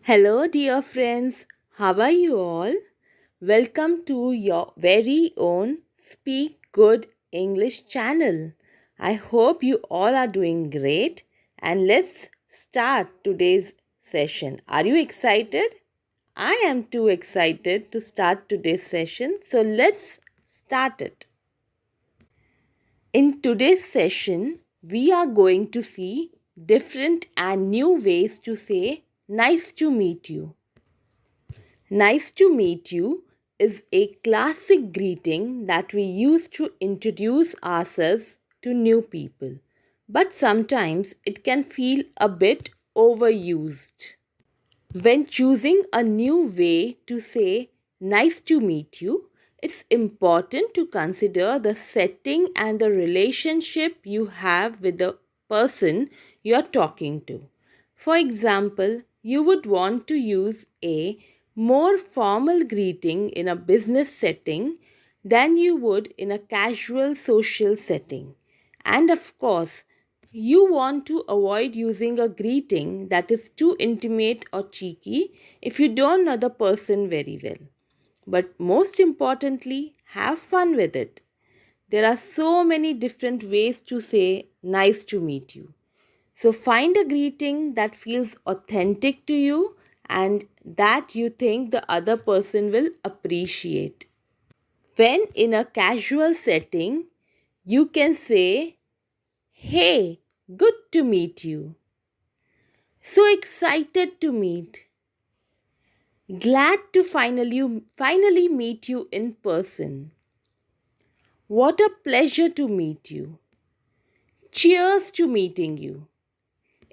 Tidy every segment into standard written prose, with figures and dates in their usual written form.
Hello, dear friends. How are you all? Welcome to your very own Speak Good English channel. I hope you all are doing great. And let's start today's session. Are you excited? I am too excited to start today's session. So let's start it. In today's session, we are going to see different and new ways to say nice to meet you. Nice to meet you is a classic greeting that we use to introduce ourselves to new people, but sometimes it can feel a bit overused. When choosing a new way to say nice to meet you, it's important to consider the setting and the relationship you have with the person you're talking to. For example, you would want to use a more formal greeting in a business setting than you would in a casual social setting. And of course, you want to avoid using a greeting that is too intimate or cheeky if you don't know the person very well. But most importantly, have fun with it. There are so many different ways to say nice to meet you. So find a greeting that feels authentic to you and that you think the other person will appreciate. When in a casual setting, you can say, "Hey, good to meet you. So excited to meet. Glad to finally meet you in person. What a pleasure to meet you. Cheers to meeting you.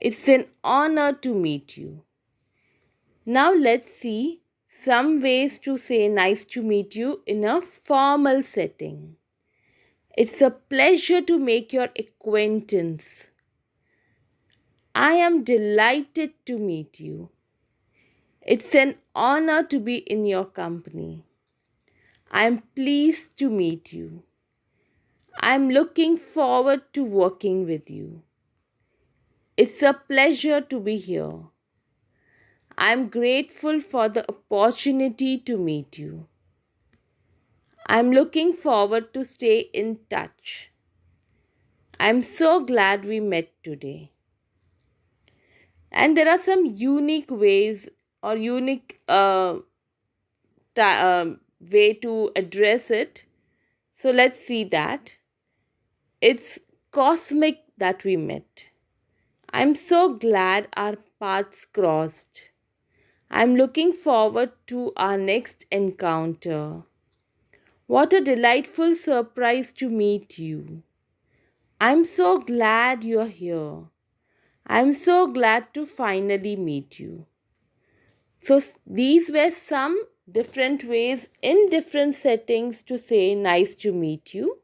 It's an honor to meet you." Now let's see some ways to say nice to meet you in a formal setting. It's a pleasure to make your acquaintance. I am delighted to meet you. It's an honor to be in your company. I am pleased to meet you. I am looking forward to working with you. It's a pleasure to be here. I am grateful for the opportunity to meet you. I am looking forward to stay in touch. I am so glad we met today. And there are some unique ways or unique way to address it. So let's see that. It's cosmic that we met. I'm so glad our paths crossed. I'm looking forward to our next encounter. What a delightful surprise to meet you. I'm so glad you're here. I'm so glad to finally meet you. So, these were some different ways in different settings to say nice to meet you.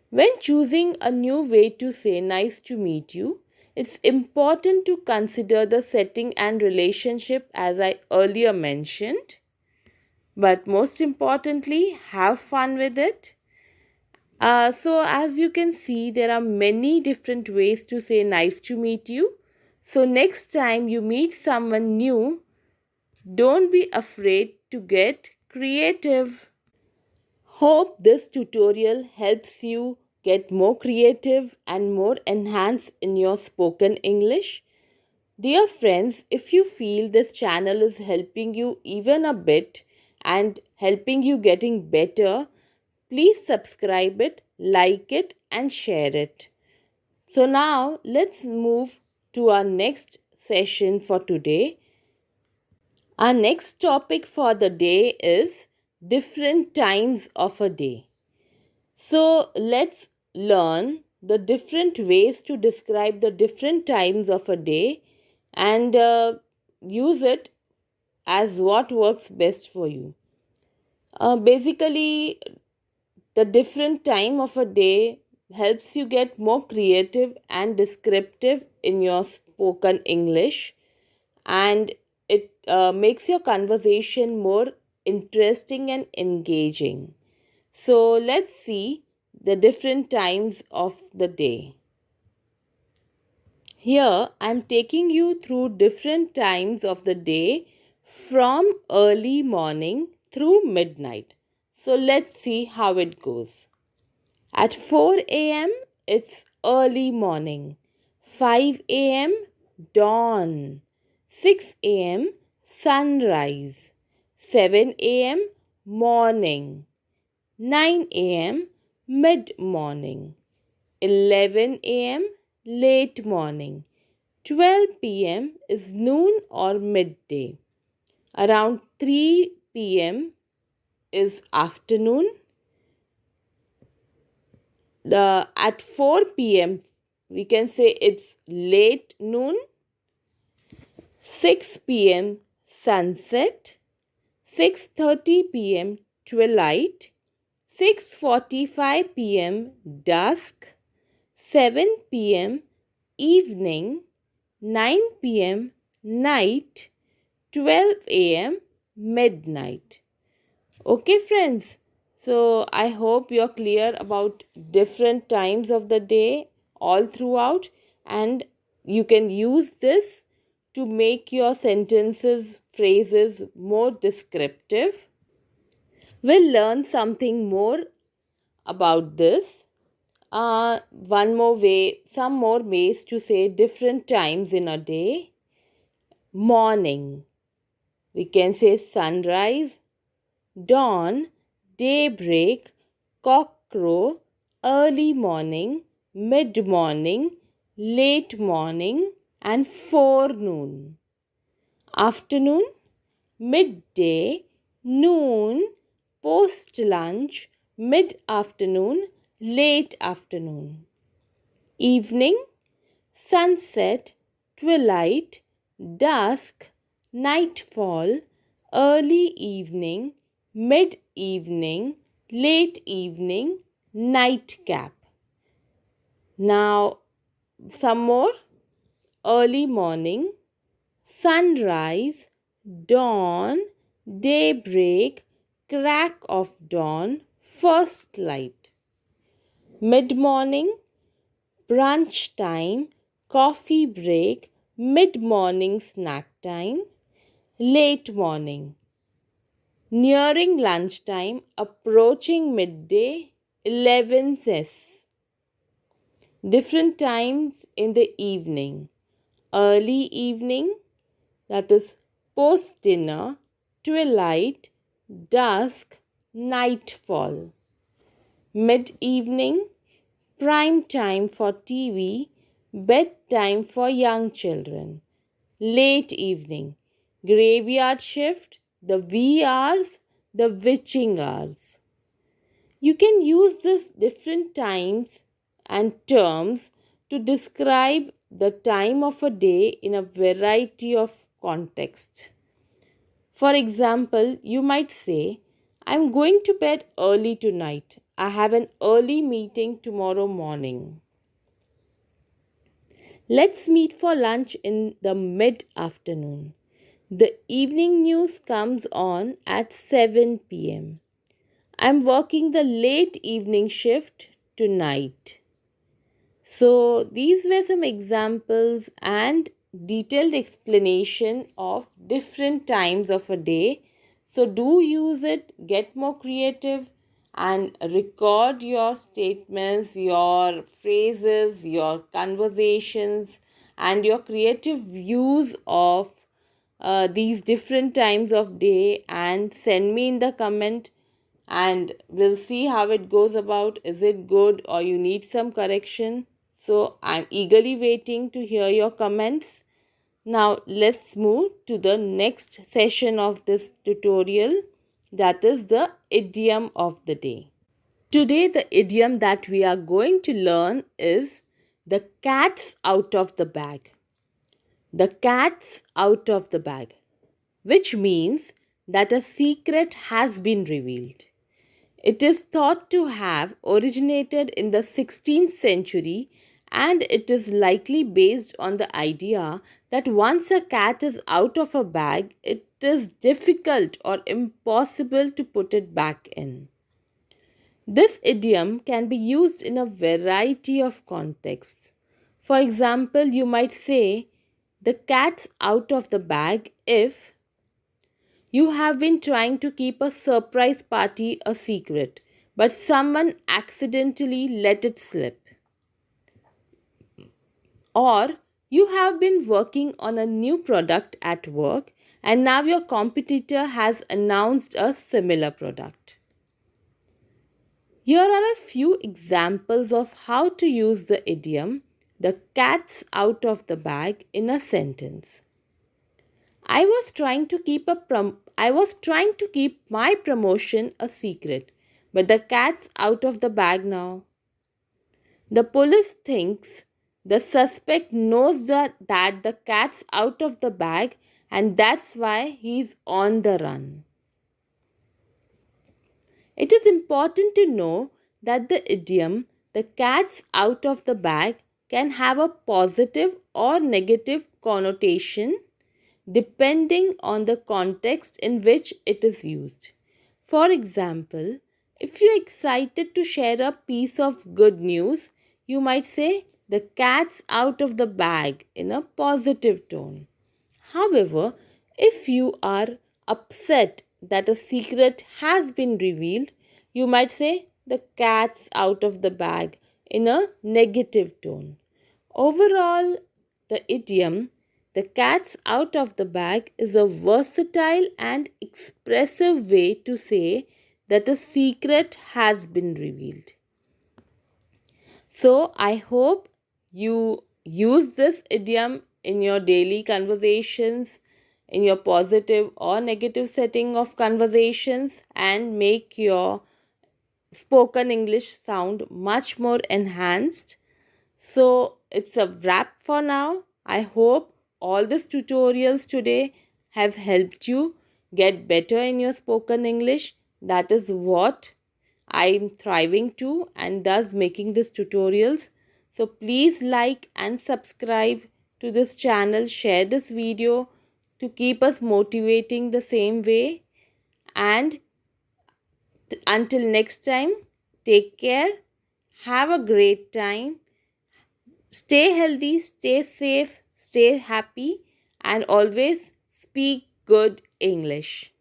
When choosing a new way to say nice to meet you, it's important to consider the setting and relationship as I earlier mentioned. But most importantly, have fun with it. So, as you can see, there are many different ways to say nice to meet you. So, next time you meet someone new, don't be afraid to get creative. Hope this tutorial helps you get more creative and more enhanced in your spoken English. Dear friends, if you feel this channel is helping you even a bit and helping you getting better, please subscribe it, like it and share it. So now let's move to our next session for today. Our next topic for the day is different times of a day. So let's learn the different ways to describe the different times of a day and use it as what works best for you. Basically, the different time of a day helps you get more creative and descriptive in your spoken English, and it makes your conversation more interesting and engaging. So let's see the different times of the day. Here I am taking you through different times of the day from early morning through midnight. So let's see how it goes. At 4 a.m., it's early morning. 5 a.m., dawn. 6 a.m., sunrise. 7 a.m., morning. 9 a.m., mid morning. 11 a.m., late morning. 12 p.m. is noon or midday. Around 3 p.m. is afternoon. At 4 p.m., we can say it's late noon. 6 p.m. sunset. 6:30 p.m. twilight. 6:45 p.m. dusk. 7 p.m. evening. 9 p.m. night. 12 a.m. midnight. Okay, friends. So I hope you're clear about different times of the day all throughout, and you can use this to make your sentences, phrases more descriptive. We'll learn something more about this. One more way, some more ways to say different times in a day. Morning. We can say sunrise, dawn, daybreak, cockcrow, early morning, mid morning, late morning, and forenoon. Afternoon, midday, noon, post lunch, mid afternoon, late afternoon. Evening, sunset, twilight, dusk, nightfall, early evening, mid evening, late evening, nightcap. Now, some more. Early morning, sunrise, dawn, daybreak, crack of dawn, first light. Mid morning, brunch time, coffee break, mid morning snack time, late morning, nearing lunchtime, approaching midday, 11th. Different times in the evening. Early evening, that is post dinner, twilight, dusk, nightfall. Mid evening, prime time for TV, bedtime for young children. Late evening, graveyard shift, the wee hours, the witching hours. You can use this different times and terms to describe the time of a day in a variety of contexts. For example, you might say, I'm going to bed early tonight. I have an early meeting tomorrow morning. Let's meet for lunch in the mid afternoon. The evening news comes on at 7 p.m. I'm working the late evening shift tonight. So, these were some examples and detailed explanation of different times of a day. So, do use it, get more creative, and record your statements, your phrases, your conversations, and your creative views of these different times of day, and send me in the comment, and we'll see how it goes about. Is it good or you need some correction? So I'm eagerly waiting to hear your comments. Now let's move to the next session of this tutorial, that is the idiom of the day. Today the idiom that we are going to learn is the cat's out of the bag. The cat's out of the bag, which means that a secret has been revealed. It is thought to have originated in the 16th century, and it is likely based on the idea that once a cat is out of a bag, it is difficult or impossible to put it back in. This idiom can be used in a variety of contexts. For example, you might say, the cat's out of the bag if you have been trying to keep a surprise party a secret, but someone accidentally let it slip. Or you have been working on a new product at work and now your competitor has announced a similar product. Here are a few examples of how to use the idiom, the cat's out of the bag, in a sentence. I was trying to keep my promotion a secret, but the cat's out of the bag now. The police thinks the suspect knows that the cat's out of the bag and that's why he's on the run. It is important to know that the idiom, the cat's out of the bag, can have a positive or negative connotation depending on the context in which it is used. For example, if you're excited to share a piece of good news, you might say, the cat's out of the bag, in a positive tone. However, if you are upset that a secret has been revealed, you might say, the cat's out of the bag, in a negative tone. Overall, the idiom, the cat's out of the bag, is a versatile and expressive way to say that a secret has been revealed. So, I hope you use this idiom in your daily conversations, in your positive or negative setting of conversations, and make your spoken English sound much more enhanced. So it's a wrap for now. I hope all these tutorials today have helped you get better in your spoken English. That is what I'm thriving to and thus making these tutorials. So please like and subscribe to this channel. Share this video to keep us motivating the same way. And until next time, take care. Have a great time. Stay healthy, stay safe, stay happy, and always speak good English.